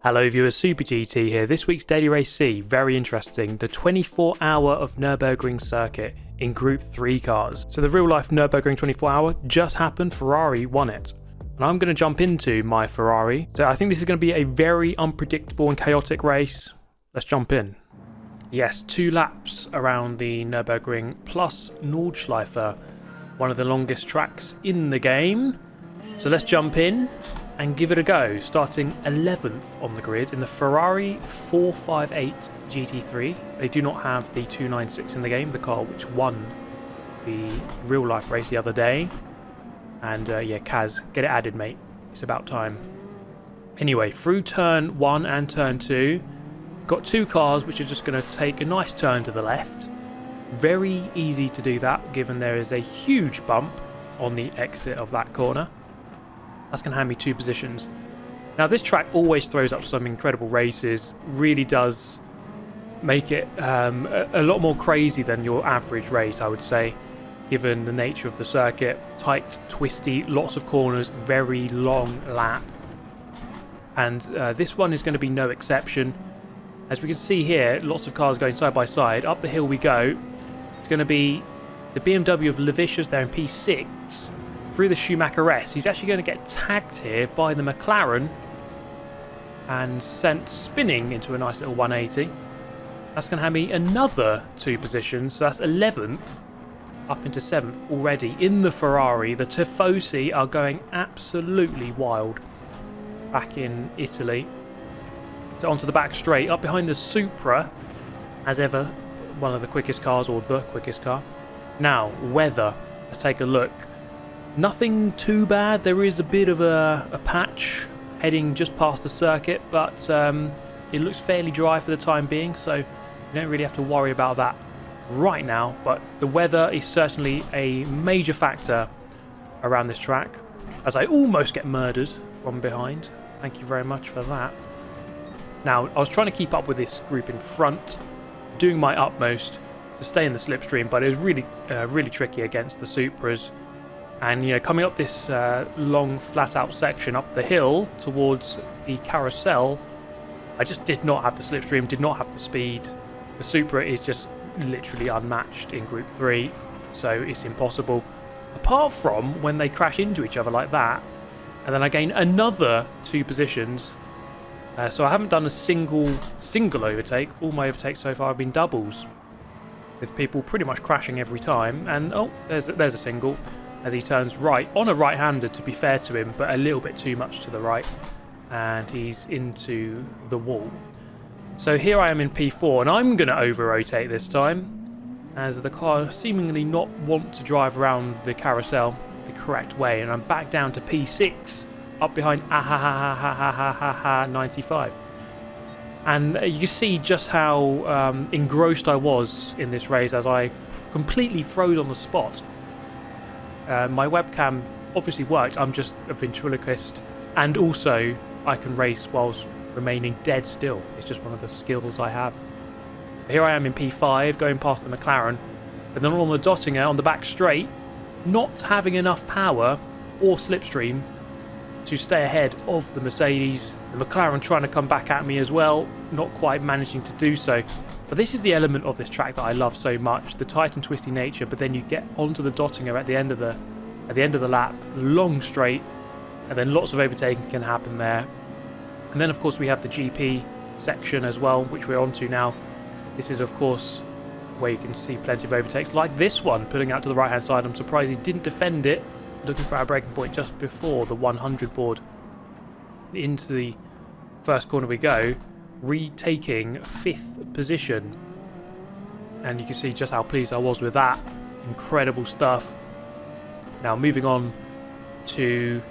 Hello viewers, Super GT here. This week's Daily Race C, very interesting. The 24-hour of Nürburgring circuit in Group 3 cars. So the real life Nürburgring 24-hour just happened, Ferrari won it. And I'm going to jump into my Ferrari. So I think this is going to be a very unpredictable and chaotic race. Let's jump in. Yes, 2 laps around the Nürburgring plus Nordschleife, one of the longest tracks in the game. So let's jump in and give it a go, starting 11th on the grid in the Ferrari 458 GT3. They do not have the 296 in the game, the car which won the real life race the other day. And yeah, Kaz, get it added, mate. It's about time. Anyway, through turn 1 and turn 2, got 2 cars which are just going to take a nice turn to the left. Very easy to do that, given there is a huge bump on the exit of that corner. That's going to hand me 2 positions. Now this track always throws up some incredible races, really does make it a lot more crazy than your average race, I would say, given the nature of the circuit. Tight, twisty, lots of corners, very long lap. And this one is going to be no exception. As we can see here, lots of cars going side by side. Up the hill we go. It's going to be the BMW of Levicius there in P6. Through the Schumacher S. He's actually going to get tagged here by the McLaren and sent spinning into a nice little 180. That's going to have me another 2 positions, so that's 11th up into 7th already in the Ferrari. The Tifosi are going absolutely wild back in Italy. So onto the back straight, up behind the Supra, as ever, one of the quickest cars, or the quickest car. Now, weather. Let's take a look. Nothing too bad. There is a bit of a patch heading just past the circuit, but it looks fairly dry for the time being, so you don't really have to worry about that right now. But the weather is certainly a major factor around this track, as I almost get murdered from behind. Thank you very much for that. Now, I was trying to keep up with this group in front, doing my utmost to stay in the slipstream, but it was really tricky against the Supras. And, you know, coming up this long, flat-out section up the hill towards the carousel, I just did not have the slipstream, did not have the speed. The Supra is just literally unmatched in Group 3, so it's impossible. Apart from when they crash into each other like that, and then I gain another 2 positions. So I haven't done a single overtake. All my overtakes so far have been doubles, with people pretty much crashing every time. And, oh, there's a single, as he turns right, on a right-hander to be fair to him, but a little bit too much to the right, and he's into the wall. So here I am in P4, and I'm going to over-rotate this time, as the car seemingly not want to drive around the carousel the correct way, and I'm back down to P6, up behind 95. And you can see just how engrossed I was in this race, as I completely froze on the spot. My webcam obviously worked. I'm just a ventriloquist, and also I can race whilst remaining dead still. It's just one of the skills I have. Here I am in P5 going past the McLaren, but then on the Dottinger on the back straight, not having enough power or slipstream to stay ahead of the Mercedes. The McLaren trying to come back at me as well, not quite managing to do so. But this is the element of this track that I love so much, the tight and twisty nature, but then you get onto the Dottinger at the end of the lap, long straight, and then lots of overtaking can happen there. And then of course we have the GP section as well, which we're onto now. This is of course where you can see plenty of overtakes, like this one pulling out to the right hand side. I'm surprised he didn't defend it, looking for our braking point just before the 100 board. Into the first corner we go, retaking 5th position, and you can see just how pleased I was with that. Incredible stuff. Now moving on to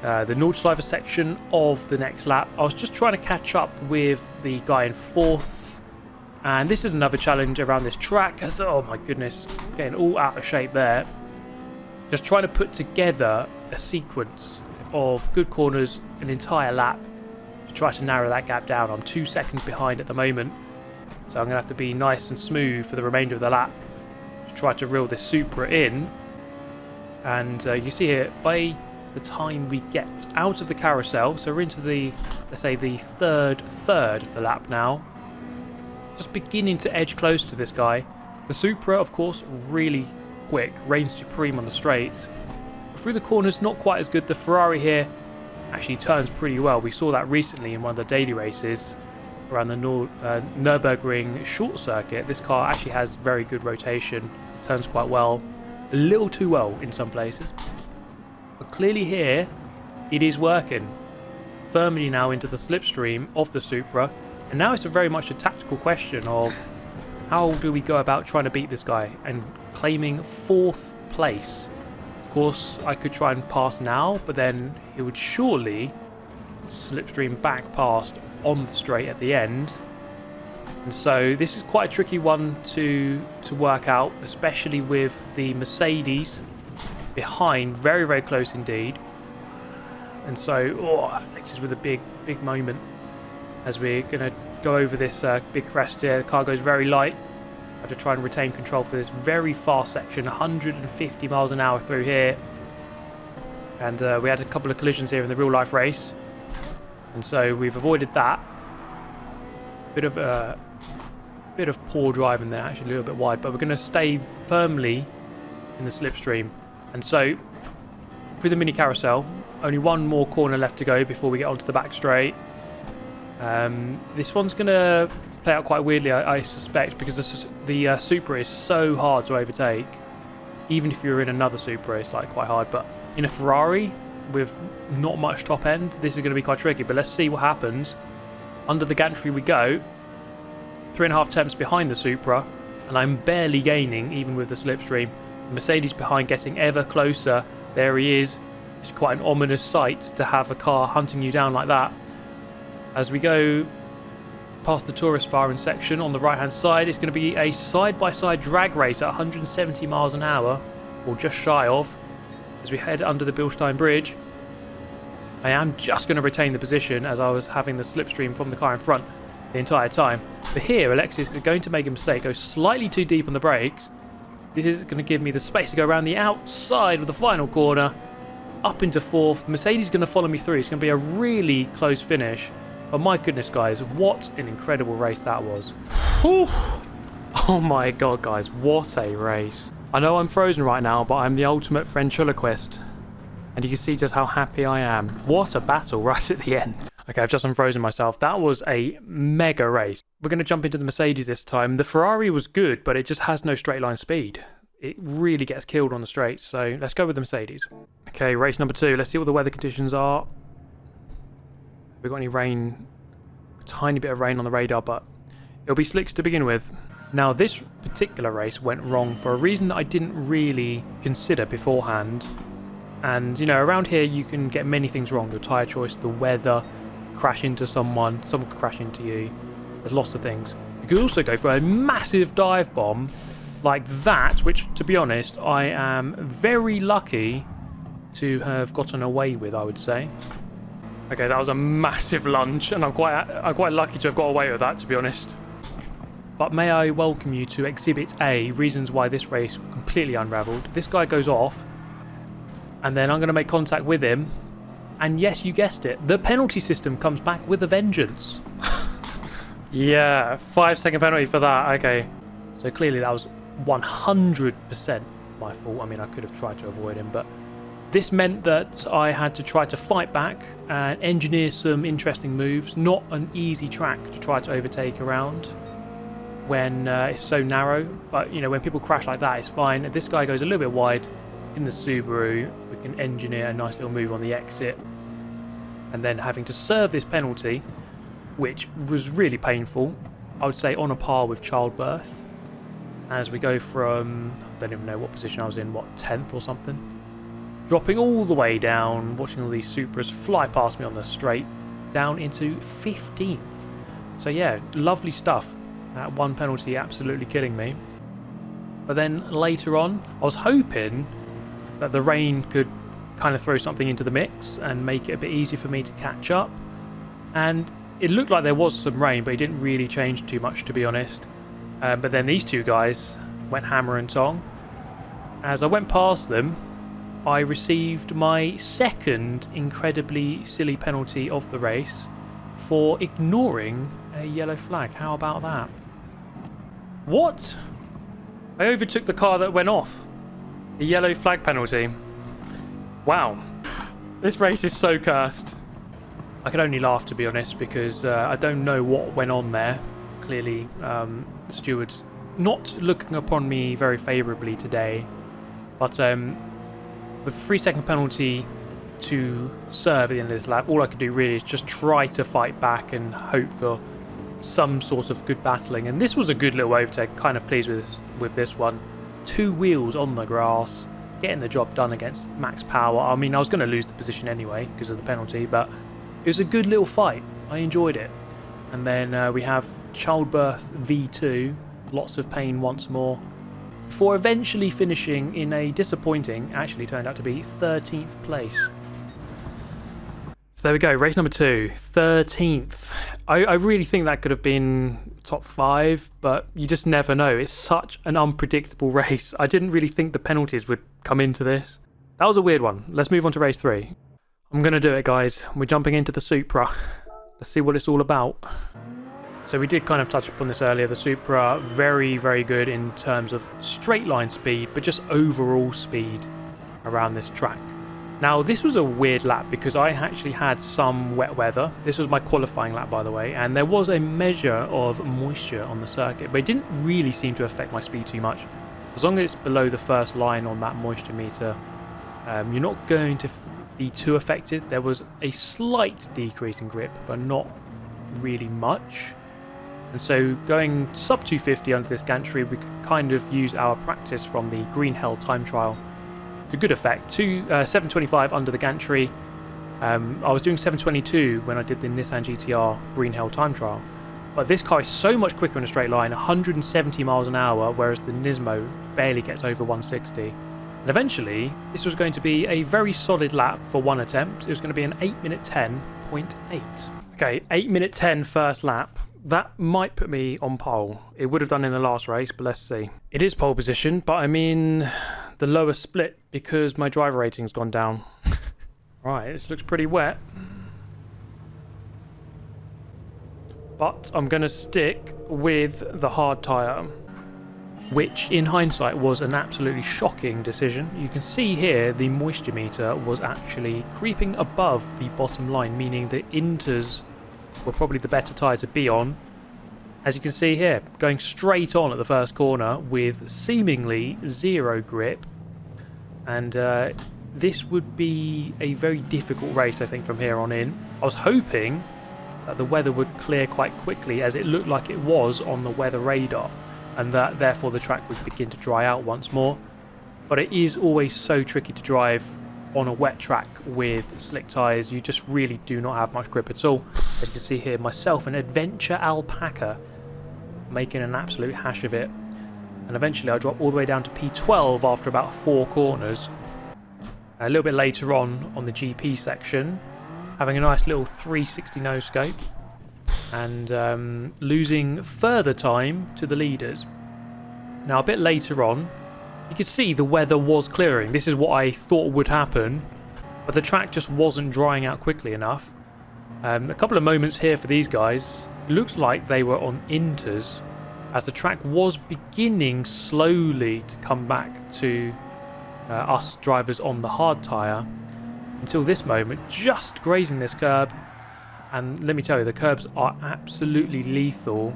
the Nordschleife section of the next lap. I was just trying to catch up with the guy in 4th, and this is another challenge around this track, as oh my goodness, getting all out of shape there. Just trying to put together a sequence of good corners, an entire lap, to try to narrow that gap down. I'm 2 seconds behind at the moment, so I'm going to have to be nice and smooth for the remainder of the lap to try to reel this Supra in. And you see here, by the time we get out of the carousel. So we're into the, let's say, the third of the lap now. Just beginning to edge close to this guy. The Supra, of course, really quick, reigns supreme on the straights. Through the corners, not quite as good. The Ferrari here actually turns pretty well. We saw that recently in one of the daily races around the Nürburgring short circuit. This car actually has very good rotation, turns quite well, a little too well in some places. But clearly here, it is working. Firmly now into the slipstream of the Supra. And now it's very much a tactical question of how do we go about trying to beat this guy and claiming 4th place. Of course, I could try and pass now, but then he would surely slipstream back past on the straight at the end. And so this is quite a tricky one to work out, especially with the Mercedes behind, very, very close indeed. And so, this is with a big moment as we're going to go over this big crest here. The car goes very light. I have to try and retain control for this very fast section, 150 miles an hour through here. And we had a couple of collisions here in the real life race. And so we've avoided that. Bit of poor driving there, actually a little bit wide, but we're going to stay firmly in the slipstream. And so through the mini carousel, only one more corner left to go before we get onto the back straight. This one's going to play out quite weirdly, I suspect, because the Supra is so hard to overtake. Even if you're in another Supra, it's like quite hard, but in a Ferrari with not much top end, this is going to be quite tricky. But let's see what happens. Under the gantry we go. 3.5 tenths behind the Supra, and I'm barely gaining even with the slipstream. The Mercedes behind getting ever closer. There he is. It's quite an ominous sight to have a car hunting you down like that. As we go past the tourist firing section on the right hand side, it's going to be a side-by-side drag race at 170 miles an hour, or just shy of, as we head under the Bilstein Bridge. I am just going to retain the position as I was having the slipstream from the car in front the entire time. But here Alexis is going to make a mistake, go slightly too deep on the brakes. This is going to give me the space to go around the outside of the final corner, up into 4th. The Mercedes is going to follow me through. It's going to be a really close finish. But my goodness, guys, what an incredible race that was. Whew. Oh my god, guys, what a race. I know I'm frozen right now, but I'm the ultimate ventriloquist. And you can see just how happy I am. What a battle right at the end. Okay, I've just unfrozen myself. That was a mega race. We're going to jump into the Mercedes this time. The Ferrari was good, but it just has no straight line speed. It really gets killed on the straights, so let's go with the Mercedes. Okay, race number 2. Let's see what the weather conditions are. Have we got any rain? A tiny bit of rain on the radar, but it'll be slicks to begin with. Now, this particular race went wrong for a reason that I didn't really consider beforehand. And, you know, around here you can get many things wrong. Your tyre choice, the weather, crash into someone could crash into you. There's lots of things. You could also go for a massive dive bomb like that, which, to be honest, I am very lucky to have gotten away with, I would say. Okay, that was a massive lunge, and I'm quite lucky to have got away with that, to be honest. But may I welcome you to Exhibit A, reasons why this race completely unravelled. This guy goes off, and then I'm going to make contact with him. And yes, you guessed it, the penalty system comes back with a vengeance. Yeah, 5-second penalty for that, okay. So clearly that was 100% my fault. I mean, I could have tried to avoid him, but this meant that I had to try to fight back and engineer some interesting moves. Not an easy track to try to overtake around when it's so narrow, but you know, when people crash like that, it's fine. If this guy goes a little bit wide in the Subaru, we can engineer a nice little move on the exit, and then having to serve this penalty, which was really painful. I would say on a par with childbirth, as we go from, I don't even know what position I was in, what, 10th or something, dropping all the way down, watching all these Supras fly past me on the straight, down into 15th. So yeah, lovely stuff. That one penalty absolutely killing me. But then later on, I was hoping that the rain could kind of throw something into the mix and make it a bit easier for me to catch up. And it looked like there was some rain, but it didn't really change too much, to be honest. But then these two guys went hammer and tong. As I went past them, I received my second incredibly silly penalty of the race for ignoring a yellow flag. How about that? What? I overtook the car that went off. The yellow flag penalty. Wow. This race is so cursed. I can only laugh, to be honest, because I don't know what went on there. Clearly, the stewards not looking upon me very favourably today. But with a 3-second penalty to serve at the end of this lap, all I could do really is just try to fight back and hope for some sort of good battling. And this was a good little overtake. Kind of pleased with this one. 2 wheels on the grass, getting the job done against max power. I mean, I was going to lose the position anyway because of the penalty, but it was a good little fight. I enjoyed it. And then we have Childbirth V2, lots of pain once more, before eventually finishing in a disappointing, actually turned out to be 13th place. So there we go, race number 2, 13th. I really think that could have been top 5, but you just never know. It's such an unpredictable race. I didn't really think the penalties would come into this. That was a weird one. Let's move on to race 3. I'm going to do it, guys. We're jumping into the Supra. Let's see what it's all about. So we did kind of touch upon this earlier. The Supra, very, very good in terms of straight line speed, but just overall speed around this track. Now, this was a weird lap because I actually had some wet weather. This was my qualifying lap, by the way, and there was a measure of moisture on the circuit, but it didn't really seem to affect my speed too much. As long as it's below the first line on that moisture meter, you're not going to be too affected. There was a slight decrease in grip, but not really much. And so going sub 250 under this gantry, we could kind of use our practice from the Green Hell time trial to good effect. 725 under the gantry. I was doing 722 when I did the Nissan GTR Green Hell time trial. But this car is so much quicker in a straight line, 170 miles an hour, whereas the Nismo barely gets over 160. And eventually, this was going to be a very solid lap for one attempt. It was going to be an 8 minute 10.8. Okay, 8 minute 10 first lap. That might put me on pole. It would have done in the last race, but let's see. It is pole position, but I'm in the lower split because my driver rating's gone down. Right, this looks pretty wet. But I'm going to stick with the hard tyre, which in hindsight was an absolutely shocking decision. You can see here the moisture meter was actually creeping above the bottom line, meaning the inters were probably the better tyre to be on. As you can see here, going straight on at the first corner with seemingly zero grip. And this would be a very difficult race, I think, from here on in. I was hoping that the weather would clear quite quickly, as it looked like it was on the weather radar, and that therefore the track would begin to dry out once more. But it is always so tricky to drive on a wet track with slick tyres. You just really do not have much grip at all. As you can see here, myself and Adventure Alpaca making an absolute hash of it. And eventually I drop all the way down to P12 after about 4 corners. A little bit later on the GP section, having a nice little 360 no scope, and losing further time to the leaders. Now a bit later on, you can see the weather was clearing. This is what I thought would happen, but the track just wasn't drying out quickly enough. A couple of moments here for these guys. It looks like they were on inters, as the track was beginning slowly to come back to us drivers on the hard tyre, until this moment, just grazing this curb. And let me tell you, the curbs are absolutely lethal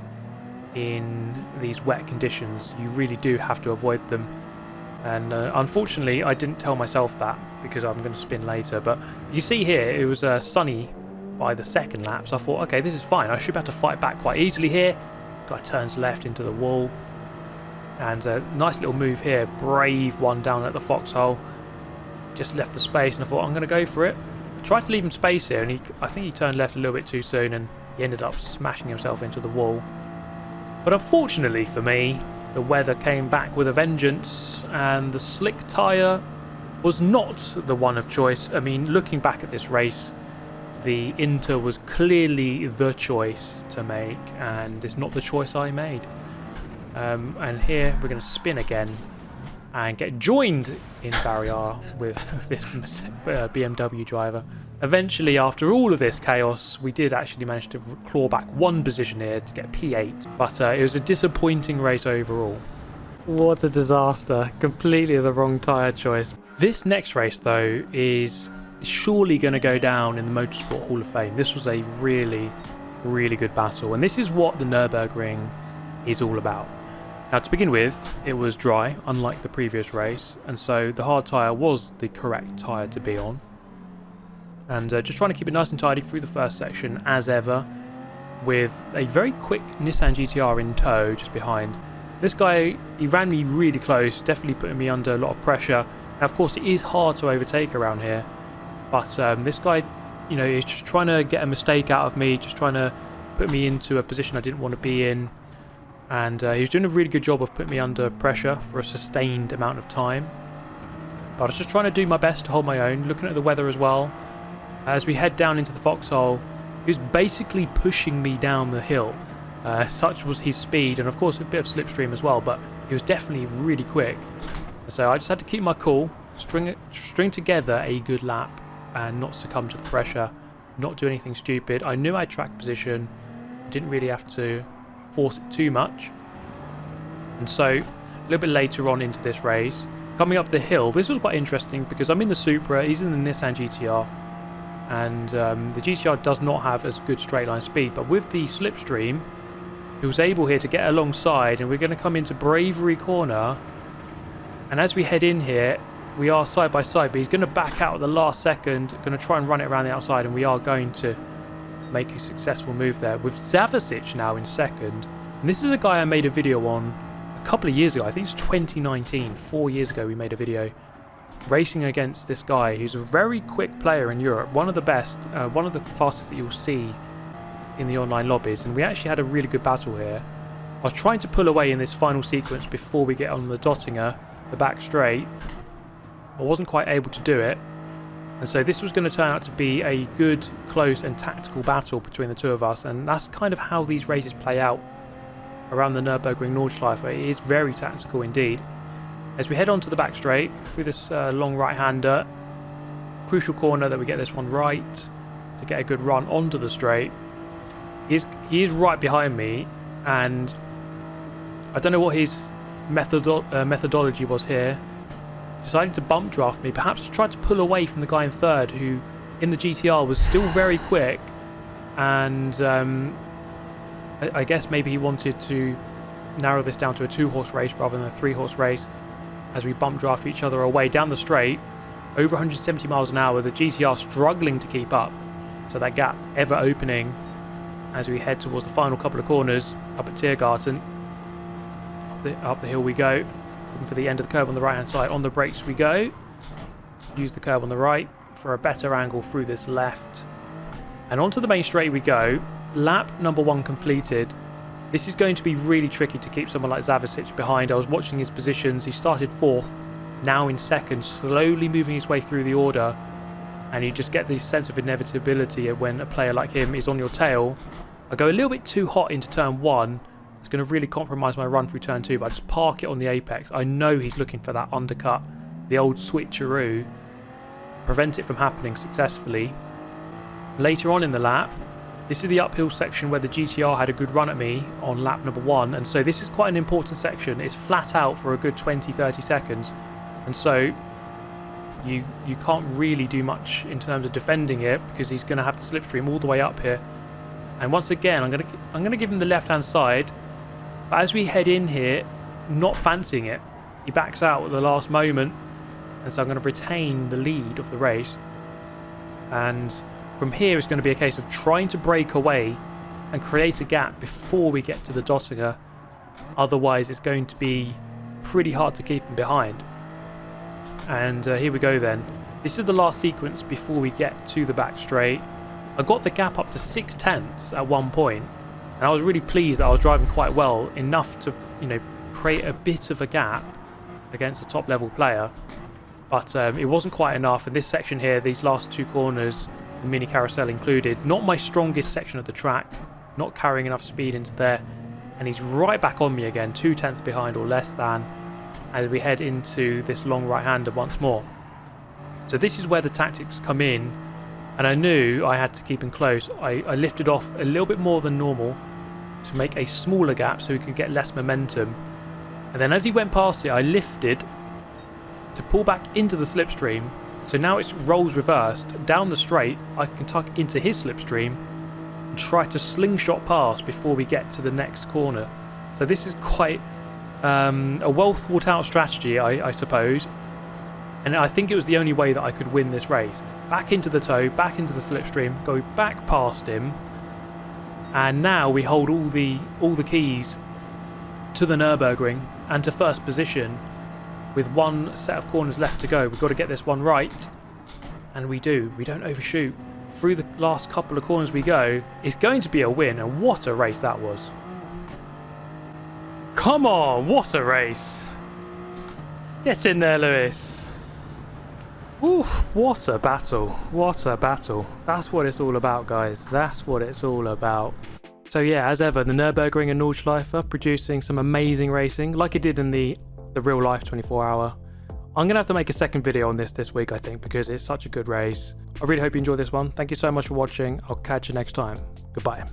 in these wet conditions. You really do have to avoid them. And unfortunately, I didn't tell myself that because I'm going to spin later. But you see here, it was sunny by the second lap, so I thought, okay, this is fine. I should be able to fight back quite easily here. Guy turns left into the wall. And a nice little move here. Brave one down at the foxhole. Just left the space, and I thought, I'm going to go for it. Tried to leave him space here, and I think he turned left a little bit too soon, and he ended up smashing himself into the wall. But unfortunately for me, the weather came back with a vengeance, and the slick tyre was not the one of choice. I mean, looking back at this race, the Inter was clearly the choice to make, and it's not the choice I made. And here we're going to spin again. and get joined in barrier with this BMW driver. Eventually, after all of this chaos, we did actually manage to claw back one position here to get P8, but it was a disappointing race overall. What a disaster. Completely the wrong tyre choice. This next race, though, is surely going to go down in the Motorsport Hall of Fame. This was a really, really good battle, and this is what the Nürburgring is all about. Now, to begin with, it was dry, unlike the previous race, and so the hard tyre was the correct tyre to be on. And just trying to keep it nice and tidy through the first section, as ever, with a very quick Nissan GTR in tow just behind. This guy, he ran me really close, definitely putting me under a lot of pressure. Now, of course, it is hard to overtake around here, but this guy, you know, is just trying to get a mistake out of me, just trying to put me into a position I didn't want to be in. And he was doing a really good job of putting me under pressure for a sustained amount of time. But I was just trying to do my best to hold my own, looking at the weather as well. As we head down into the foxhole, he was basically pushing me down the hill. Such was his speed, and of course a bit of slipstream as well, but he was definitely really quick. So I just had to keep my cool, string together a good lap, and not succumb to the pressure, not do anything stupid. I knew I had track position, didn't really have to force it too much. And so a little bit later on into this race, coming up the hill, this was quite interesting because I'm in the Supra, he's in the Nissan GTR, and the GTR does not have as good straight line speed, but with the slipstream he was able here to get alongside, and we're going to come into Bravery Corner, and as we head in here we are side by side, but he's going to back out at the last second, going to try and run it around the outside, and we are going to make a successful move there with Zavasic now in second. And this is a guy I made a video on a couple of years ago. I think it's 2019, 4 years ago we made a video racing against this guy who's a very quick player in Europe, one of the best, one of the fastest that you'll see in the online lobbies, and we actually had a really good battle here. I was trying to pull away in this final sequence before we get on the Dottinger, the back straight. I wasn't quite able to do it, and so this was going to turn out to be a good, close and tactical battle between the two of us, and that's kind of how these races play out around the Nürburgring Nordschleife. It is very tactical indeed. As we head on to the back straight through this long right-hander, crucial corner that we get this one right to get a good run onto the straight. He is right behind me, and I don't know what his methodology was here. Decided to bump draft me, perhaps to try to pull away from the guy in third, who in the GTR was still very quick, and I guess maybe he wanted to narrow this down to a 2-horse race rather than a 3-horse race. As we bump draft each other away down the straight, over 170 miles an hour, the GTR struggling to keep up, so that gap ever opening as we head towards the final couple of corners up at Tiergarten. Up the hill we go, looking for the end of the curb on the right hand side. On the brakes we go, use the curb on the right for a better angle through this left, and onto the main straight we go. Lap number 1 completed. This is going to be really tricky to keep someone like Zavasic behind. I was watching his positions. He started 4th, now in 2nd, slowly moving his way through the order, and you just get this sense of inevitability when a player like him is on your tail. I go a little bit too hot into turn 1. It's going to really compromise my run through turn 2, but I just park it on the apex. I know he's looking for that undercut, the old switcheroo, prevent it from happening successfully. Later on in the lap, this is the uphill section where the GTR had a good run at me on lap number 1, and so this is quite an important section. It's flat out for a good 20-30 seconds, and so you can't really do much in terms of defending it, because he's going to have the slipstream all the way up here. And once again, I'm going to give him the left-hand side, but as we head in here, not fancying it, he backs out at the last moment, and so I'm going to retain the lead of the race. And from here, it's going to be a case of trying to break away and create a gap before we get to the Dottinger. Otherwise, it's going to be pretty hard to keep him behind. And here we go then. This is the last sequence before we get to the back straight. I got the gap up to 6/10 at one point, and I was really pleased that I was driving quite well, enough to, you know, create a bit of a gap against a top level player. But it wasn't quite enough. In this section here, these last 2 corners, the mini carousel included, not my strongest section of the track, not carrying enough speed into there, and he's right back on me again, 2/10 behind or less than. as we head into this long right-hander once more. So this is where the tactics come in, and I knew I had to keep him close. I lifted off a little bit more than normal to make a smaller gap so he could get less momentum. And then as he went past it, I lifted to pull back into the slipstream. So now it's roles reversed. Down the straight, I can tuck into his slipstream and try to slingshot past before we get to the next corner. So this is quite a well thought out strategy, I suppose. And I think it was the only way that I could win this race. Back into the toe, back into the slipstream, go back past him. And now we hold all the keys to the Nürburgring and to first position with one set of corners left to go. We've got to get this one right. And we do. We don't overshoot. Through the last couple of corners we go. It's going to be a win, and what a race that was. Come on, what a race. Get in there, Lewis. Ooh, what a battle. What a battle. That's what it's all about, guys. That's what it's all about. So yeah, as ever, the Nürburgring and Nordschleife producing some amazing racing, like it did in the real life 24-hour. I'm going to have to make a second video on this week, I think, because it's such a good race. I really hope you enjoyed this one. Thank you so much for watching. I'll catch you next time. Goodbye.